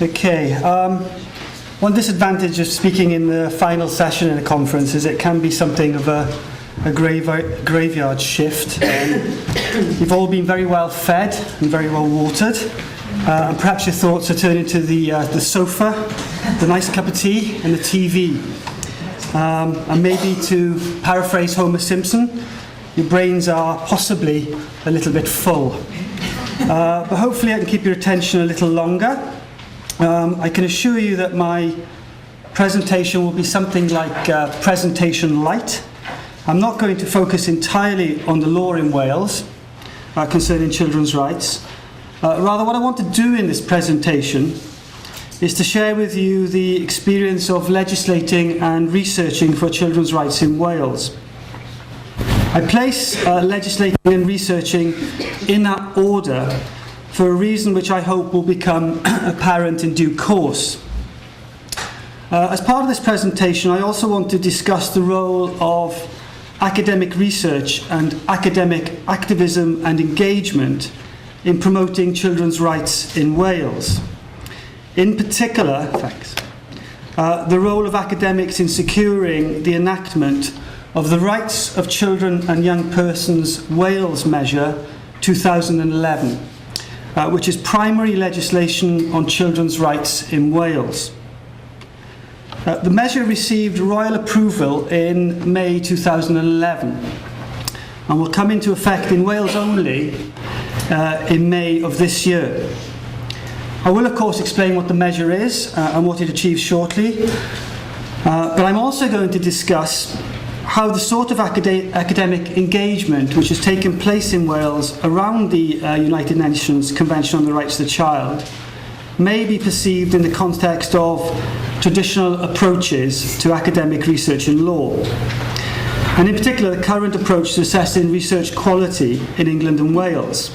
Okay. One disadvantage of speaking in the final session in a conference is it can be something of a graveyard shift. You've all been very well fed and very well watered, and perhaps your thoughts are turning to the sofa, the nice cup of tea, and the TV. And maybe, to paraphrase Homer Simpson, your brains are possibly a little bit full. But hopefully I can keep your attention a little longer. I can assure you that my presentation will be something like presentation light. I'm not going to focus entirely on the law in Wales concerning children's rights. Rather, what I want to do in this presentation is to share with you the experience of legislating and researching for children's rights in Wales. I place legislating and researching in that order for a reason which I hope will become apparent in due course. As part of this presentation, I also want to discuss the role of academic research and academic activism and engagement in promoting children's rights in Wales. In particular, the role of academics in securing the enactment of the Rights of Children and Young Persons Wales Measure 2011, which is primary legislation on children's rights in Wales. The measure received royal approval in May 2011 and will come into effect in Wales only in May of this year. I will, of course, explain what the measure is and what it achieves shortly, but I'm also going to discuss how the sort of academic engagement which has taken place in Wales around the United Nations Convention on the Rights of the Child may be perceived in the context of traditional approaches to academic research in law, and in particular the current approach to assessing research quality in England and Wales,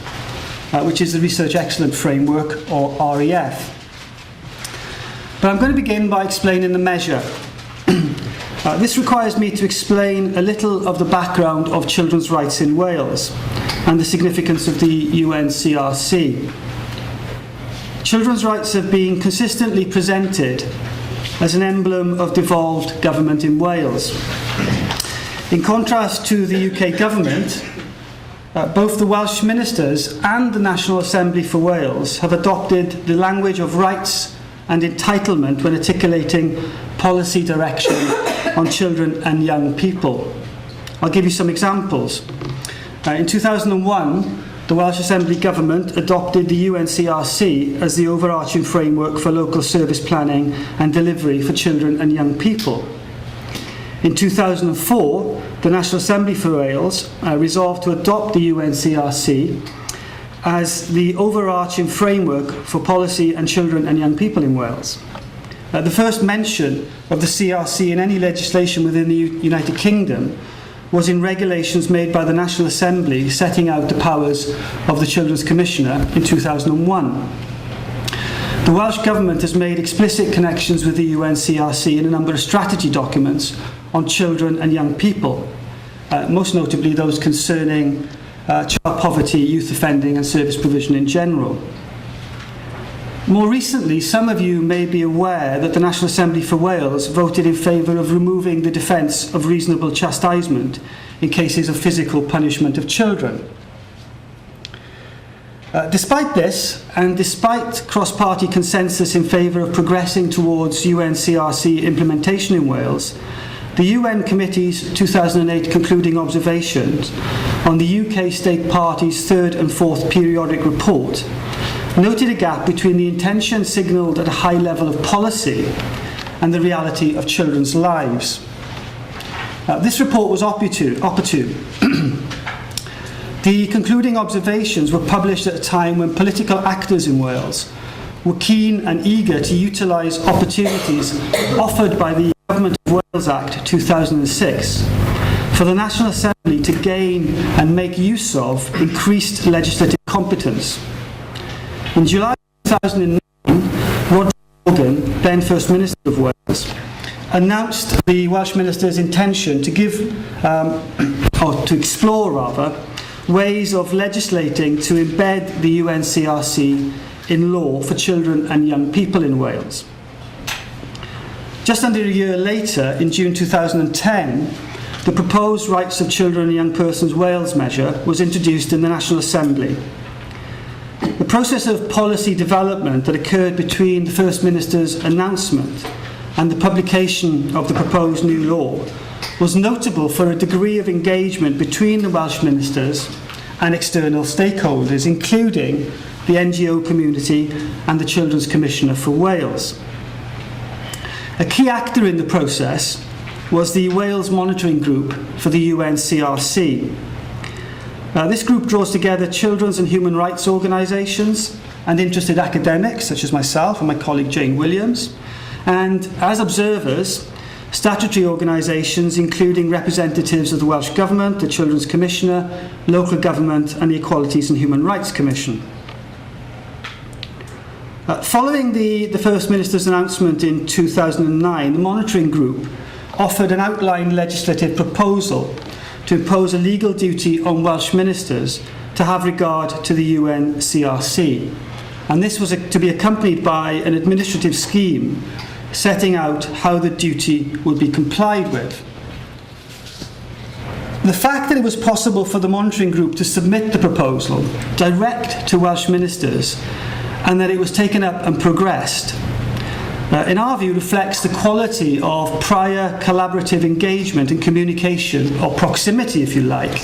which is the Research Excellence Framework, or REF. But I'm going to begin by explaining the measure. This requires me to explain a little of the background of children's rights in Wales and the significance of the UNCRC. Children's rights have been consistently presented as an emblem of devolved government in Wales. In contrast to the UK government, both the Welsh ministers and the National Assembly for Wales have adopted the language of rights and entitlement when articulating policy direction on children and young people. I'll give you some examples. In 2001, the Welsh Assembly Government adopted the UNCRC as the overarching framework for local service planning and delivery for children and young people. In 2004, the National Assembly for Wales resolved to adopt the UNCRC as the overarching framework for policy and children and young people in Wales. The first mention of the CRC in any legislation within the United Kingdom was in regulations made by the National Assembly setting out the powers of the Children's Commissioner in 2001. The Welsh Government has made explicit connections with the UNCRC in a number of strategy documents on children and young people, most notably those concerning child poverty, youth offending and service provision in general. More recently, some of you may be aware that the National Assembly for Wales voted in favour of removing the defence of reasonable chastisement in cases of physical punishment of children. Despite this, and despite cross-party consensus in favour of progressing towards UNCRC implementation in Wales, the UN Committee's 2008 concluding observations on the UK State Party's third and fourth periodic report noted a gap between the intention signalled at a high level of policy and the reality of children's lives. This report was opportune. The concluding observations were published at a time when political actors in Wales were keen and eager to utilise opportunities offered by the Government of Wales Act 2006 for the National Assembly to gain and make use of increased legislative competence. In July 2009, Roger Morgan, then First Minister of Wales, announced the Welsh Minister's intention to explore ways of legislating to embed the UNCRC in law for children and young people in Wales. Just under a year later, in June 2010, the proposed Rights of Children and Young Persons Wales measure was introduced in the National Assembly. The process of policy development that occurred between the First Minister's announcement and the publication of the proposed new law was notable for a degree of engagement between the Welsh ministers and external stakeholders, including the NGO community and the Children's Commissioner for Wales. A key actor in the process was the Wales Monitoring Group for the UNCRC. This group draws together children's and human rights organisations and interested academics, such as myself and my colleague Jane Williams, and as observers, statutory organisations including representatives of the Welsh Government, the Children's Commissioner, local government and the Equalities and Human Rights Commission. Following the First Minister's announcement in 2009, the monitoring group offered an outline legislative proposal to impose a legal duty on Welsh ministers to have regard to the UNCRC. And this was to be accompanied by an administrative scheme setting out how the duty would be complied with. The fact that it was possible for the monitoring group to submit the proposal direct to Welsh ministers and that it was taken up and progressed, in our view, reflects the quality of prior collaborative engagement and communication, or proximity, if you like,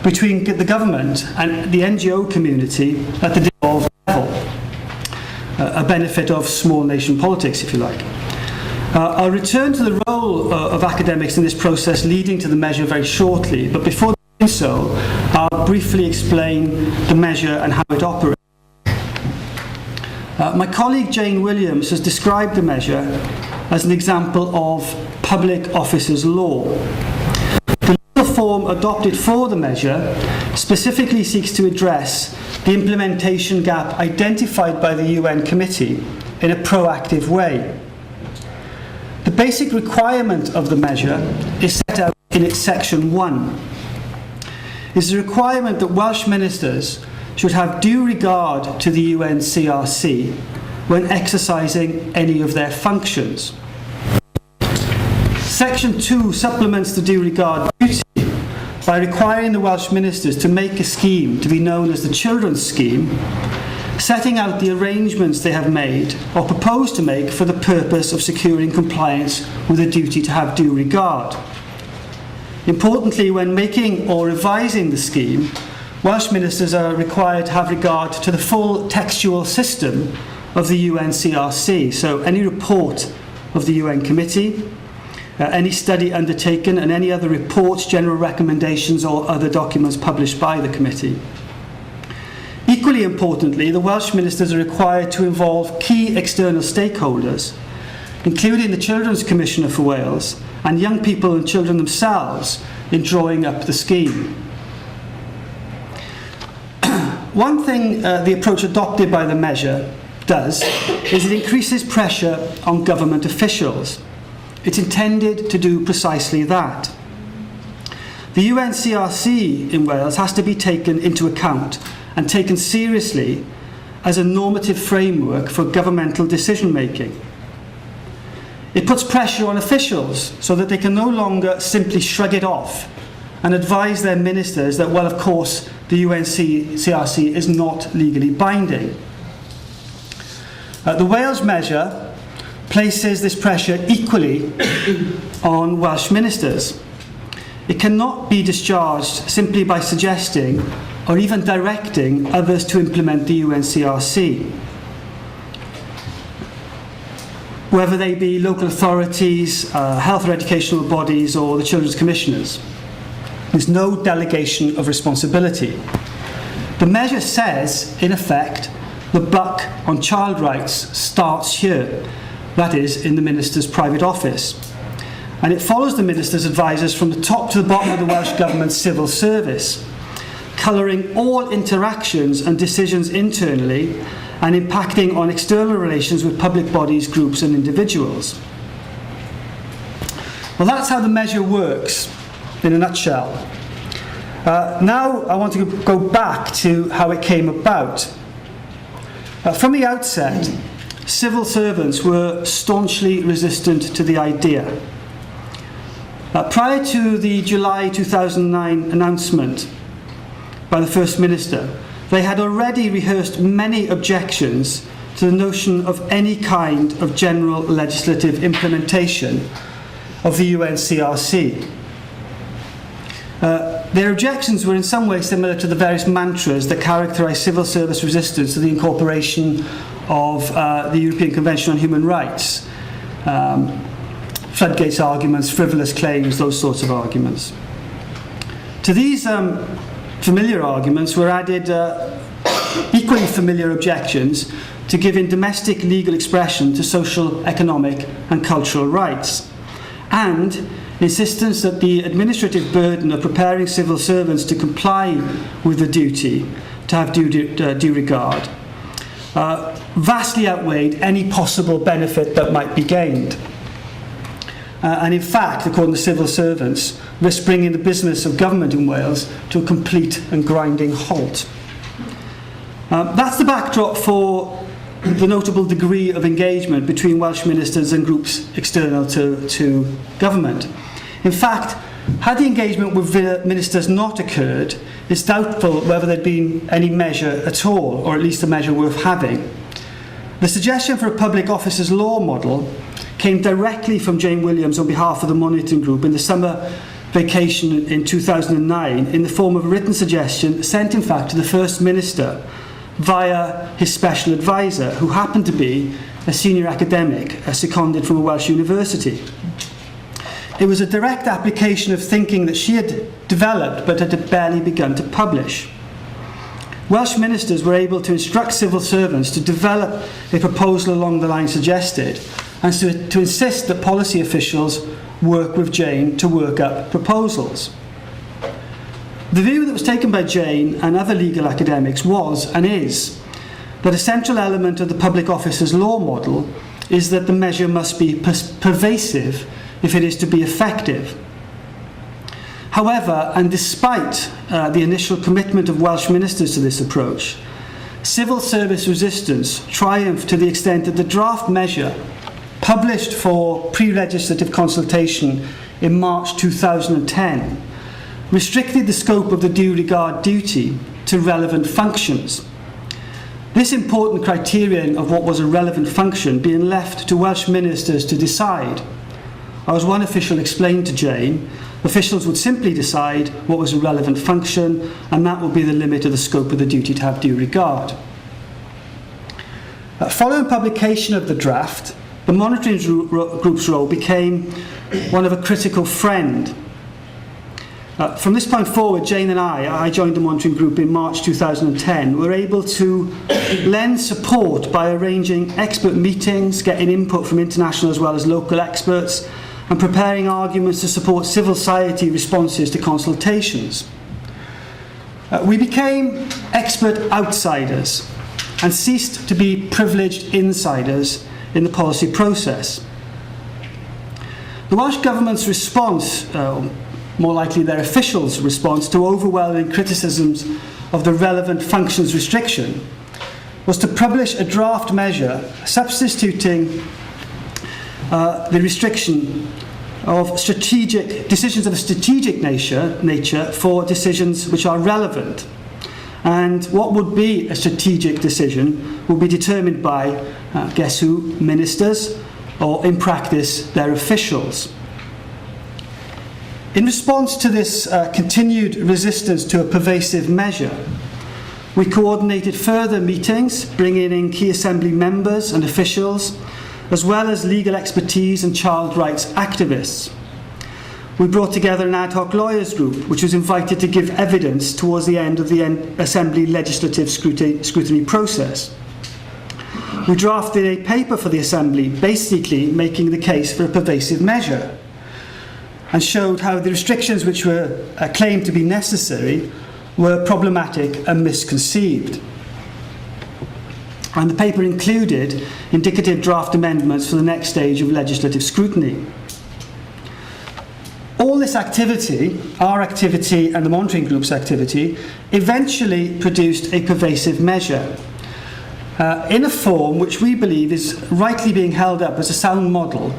between the government and the NGO community at the devolved level, a benefit of small nation politics, if you like. I'll return to the role of academics in this process leading to the measure very shortly, but before doing so, I'll briefly explain the measure and how it operates. My colleague Jane Williams has described the measure as an example of public officers' law. The legal form adopted for the measure specifically seeks to address the implementation gap identified by the UN Committee in a proactive way. The basic requirement of the measure is set out in its section 1. It's the requirement that Welsh ministers should have due regard to the UNCRC when exercising any of their functions. Section 2 supplements the due regard duty by requiring the Welsh ministers to make a scheme to be known as the Children's Scheme, setting out the arrangements they have made or propose to make for the purpose of securing compliance with the duty to have due regard. Importantly, when making or revising the scheme, Welsh ministers are required to have regard to the full textual system of the UNCRC, so any report of the UN Committee, any study undertaken and any other reports, general recommendations or other documents published by the committee. Equally importantly, the Welsh ministers are required to involve key external stakeholders, including the Children's Commissioner for Wales and young people and children themselves in drawing up the scheme. One thing the approach adopted by the measure does is it increases pressure on government officials. It's intended to do precisely that. The UNCRC in Wales has to be taken into account and taken seriously as a normative framework for governmental decision making. It puts pressure on officials so that they can no longer simply shrug it off and advise their ministers that, well, of course, the UNCRC is not legally binding. The Wales measure places this pressure equally on Welsh ministers. It cannot be discharged simply by suggesting or even directing others to implement the UNCRC, whether they be local authorities, health or educational bodies, or the Children's Commissioners. There's no delegation of responsibility. The measure says, in effect, the buck on child rights starts here, that is, in the Minister's private office. And it follows the Minister's advisers from the top to the bottom of the Welsh Government's civil service, colouring all interactions and decisions internally and impacting on external relations with public bodies, groups and individuals. Well, that's how the measure works in a nutshell. Now I want to go back to how it came about. From the outset, civil servants were staunchly resistant to the idea. Prior to the July 2009 announcement by the First Minister, they had already rehearsed many objections to the notion of any kind of general legislative implementation of the UNCRC. Their objections were in some way similar to the various mantras that characterise civil service resistance to the incorporation of the European Convention on Human Rights. Floodgates arguments, frivolous claims, those sorts of arguments. To these familiar arguments were added equally familiar objections to giving domestic legal expression to social, economic and cultural rights, and insistence that the administrative burden of preparing civil servants to comply with the duty to have due regard vastly outweighed any possible benefit that might be gained. And in fact, according to civil servants, risk bringing the business of government in Wales to a complete and grinding halt. That's the backdrop for the notable degree of engagement between Welsh ministers and groups external to government. In fact, had the engagement with ministers not occurred, it's doubtful whether there'd been any measure at all, or at least a measure worth having. The suggestion for a public officers law model came directly from Jane Williams on behalf of the monitoring group in the summer vacation in 2009 in the form of a written suggestion sent in fact to the First Minister via his special advisor, who happened to be a senior academic seconded from a Welsh university. It was a direct application of thinking that she had developed but had barely begun to publish. Welsh ministers were able to instruct civil servants to develop a proposal along the line suggested, and to insist that policy officials work with Jane to work up proposals. The view that was taken by Jane and other legal academics was, and is, that a central element of the public officers law model is that the measure must be pervasive if it is to be effective. However, and despite the initial commitment of Welsh ministers to this approach, civil service resistance triumphed to the extent that the draft measure, published for pre-legislative consultation in March 2010, restricted the scope of the due regard duty to relevant functions. This important criterion of what was a relevant function being left to Welsh ministers to decide. As one official explained to Jane, officials would simply decide what was a relevant function, and that would be the limit of the scope of the duty to have due regard. Following publication of the draft, the monitoring group's role became one of a critical friend. From this point forward, Jane and I joined the monitoring group in March 2010, were able to lend support by arranging expert meetings, getting input from international as well as local experts, and preparing arguments to support civil society responses to consultations. We became expert outsiders and ceased to be privileged insiders in the policy process. The Welsh Government's response, more likely their officials' response to overwhelming criticisms of the relevant functions restriction, was to publish a draft measure substituting the restriction of decisions of a strategic nature for decisions which are relevant. And what would be a strategic decision will be determined by, guess who, ministers, or in practice, their officials. In response to this continued resistance to a pervasive measure, we coordinated further meetings, bringing in key Assembly members and officials, as well as legal expertise and child rights activists. We brought together an ad hoc lawyers group, which was invited to give evidence towards the end of the Assembly legislative scrutiny process. We drafted a paper for the Assembly, basically making the case for a pervasive measure, and showed how the restrictions which were claimed to be necessary were problematic and misconceived. And the paper included indicative draft amendments for the next stage of legislative scrutiny. All this activity, our activity and the monitoring group's activity, eventually produced a pervasive measure. in a form which we believe is rightly being held up as a sound model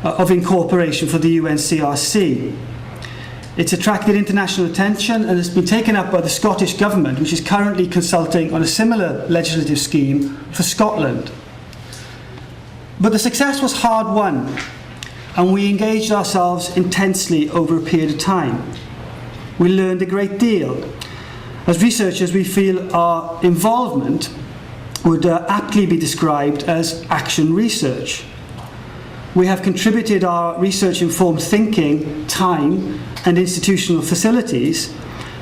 of incorporation for the UNCRC. It's attracted international attention and has been taken up by the Scottish Government, which is currently consulting on a similar legislative scheme for Scotland. But the success was hard won, and we engaged ourselves intensely over a period of time. We learned a great deal. As researchers, we feel our involvement would aptly be described as action research. We have contributed our research-informed thinking, time, and institutional facilities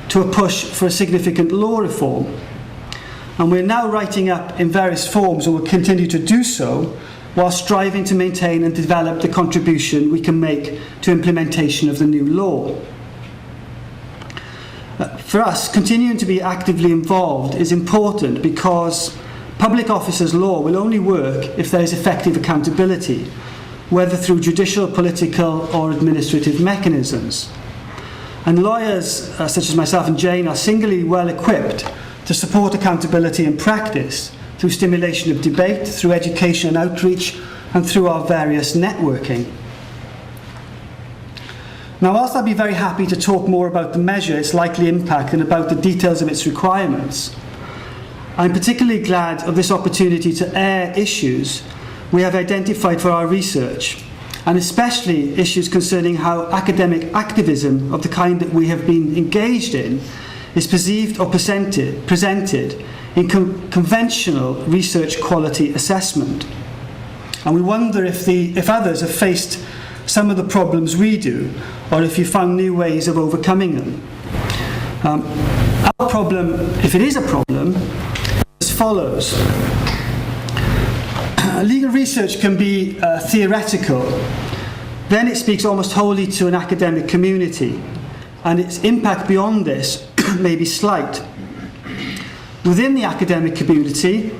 to a push for a significant law reform. And we're now writing up in various forms, and will continue to do so, while striving to maintain and develop the contribution we can make to implementation of the new law. For us, continuing to be actively involved is important because public officers' law will only work if there is effective accountability, whether through judicial, political or administrative mechanisms. And lawyers such as myself and Jane are singularly well equipped to support accountability in practice through stimulation of debate, through education and outreach, and through our various networking. Now, whilst I'd be very happy to talk more about the measure, its likely impact, and about the details of its requirements, I'm particularly glad of this opportunity to air issues we have identified for our research, and especially issues concerning how academic activism of the kind that we have been engaged in is perceived or presented in conventional research quality assessment. And we wonder if others have faced some of the problems we do, or if you found new ways of overcoming them. Our problem, if it is a problem, is as follows. Legal research can be theoretical, then it speaks almost wholly to an academic community, and its impact beyond this may be slight. Within the academic community,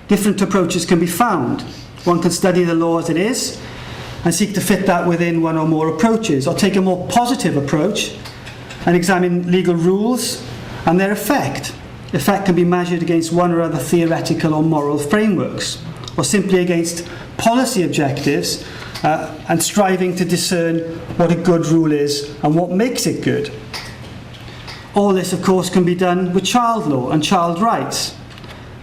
different approaches can be found. One can study the law as it is and seek to fit that within one or more approaches, or take a more positive approach and examine legal rules and their effect. Effect can be measured against one or other theoretical or moral frameworks, or simply against policy objectives and striving to discern what a good rule is and what makes it good. All this, of course, can be done with child law and child rights.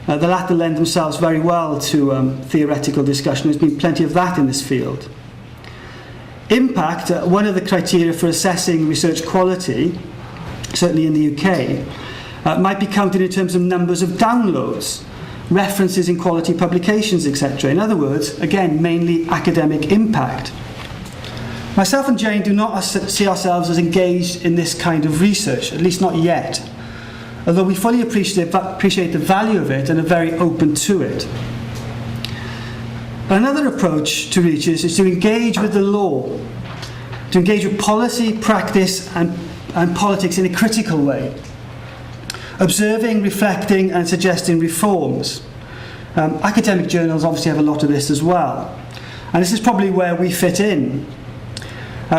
The latter lend themselves very well to theoretical discussion. There's been plenty of that in this field. Impact, one of the criteria for assessing research quality, certainly in the UK, might be counted in terms of numbers of downloads, references in quality publications, etc. In other words, again, mainly academic impact. Myself and Jane do not see ourselves as engaged in this kind of research, at least not yet, although we fully appreciate the value of it and are very open to it. Another approach to research is to engage with the law, to engage with policy, practice and politics in a critical way, observing, reflecting and suggesting reforms. Academic journals obviously have a lot of this as well, and this is probably where we fit in.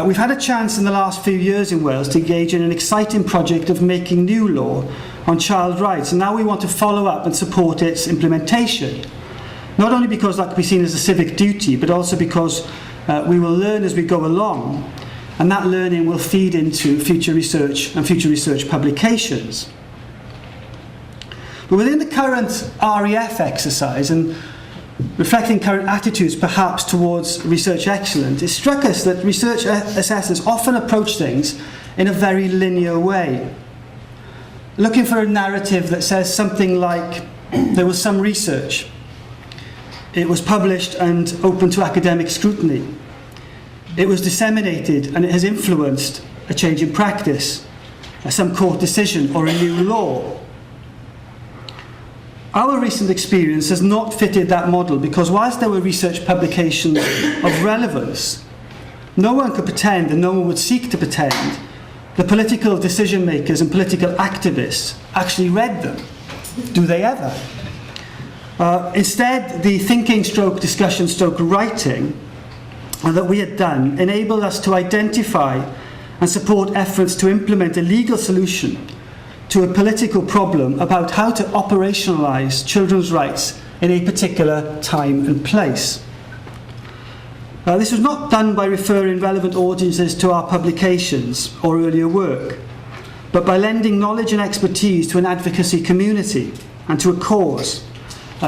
We've had a chance in the last few years in Wales to engage in an exciting project of making new law on child rights, and now we want to follow up and support its implementation. Not only because that can be seen as a civic duty, but also because we will learn as we go along, and that learning will feed into future research and future research publications. But within the current REF exercise, and reflecting current attitudes perhaps towards research excellence, it struck us that research assessors often approach things in a very linear way, looking for a narrative that says something like, there was some research, it was published and open to academic scrutiny, it was disseminated and it has influenced a change in practice, some court decision or a new law. Our recent experience has not fitted that model, because whilst there were research publications of relevance, no one could pretend, and no one would seek to pretend, the political decision makers and political activists actually read them. Do they ever? Instead, the thinking stroke discussion stroke writing that we had done enabled us to identify and support efforts to implement a legal solution to a political problem about how to operationalise children's rights in a particular time and place. This was not done by referring relevant audiences to our publications or earlier work, but by lending knowledge and expertise to an advocacy community and to a cause,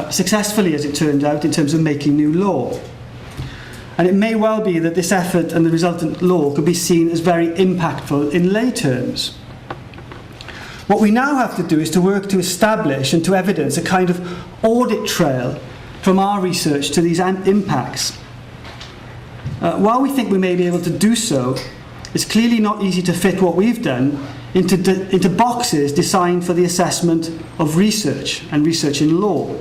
successfully as it turned out in terms of making new law. And it may well be that this effort and the resultant law could be seen as very impactful in lay terms. What we now have to do is to work to establish and to evidence a kind of audit trail from our research to these impacts. While we think we may be able to do so, it's clearly not easy to fit what we've done into boxes designed for the assessment of research and research in law.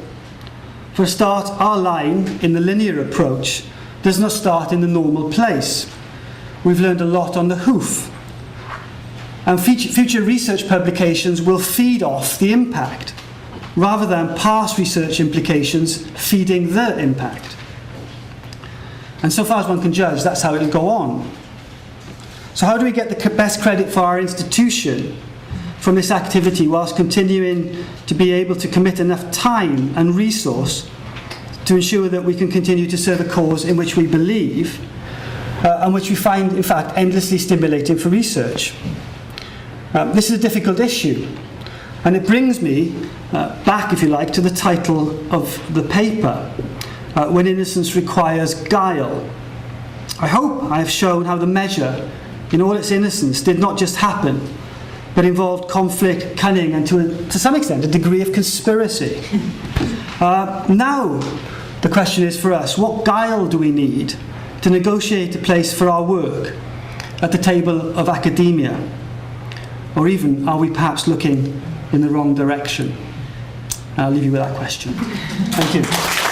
For a start, our line in the linear approach does not start in the normal place. We've learned a lot on the hoof. And future research publications will feed off the impact, rather than past research implications feeding the impact. And so far as one can judge, that's how it'll go on. So how do we get the best credit for our institution from this activity whilst continuing to be able to commit enough time and resource to ensure that we can continue to serve a cause in which we believe and which we find, in fact, endlessly stimulating for research? This is a difficult issue, and it brings me back, if you like, to the title of the paper, When Innocence Requires Guile. I hope I have shown how the measure, in all its innocence, did not just happen, but involved conflict, cunning, and to some extent a degree of conspiracy. Now, the question is for us, what guile do we need to negotiate a place for our work at the table of academia? Or even, are we perhaps looking in the wrong direction? I'll leave you with that question. Thank you.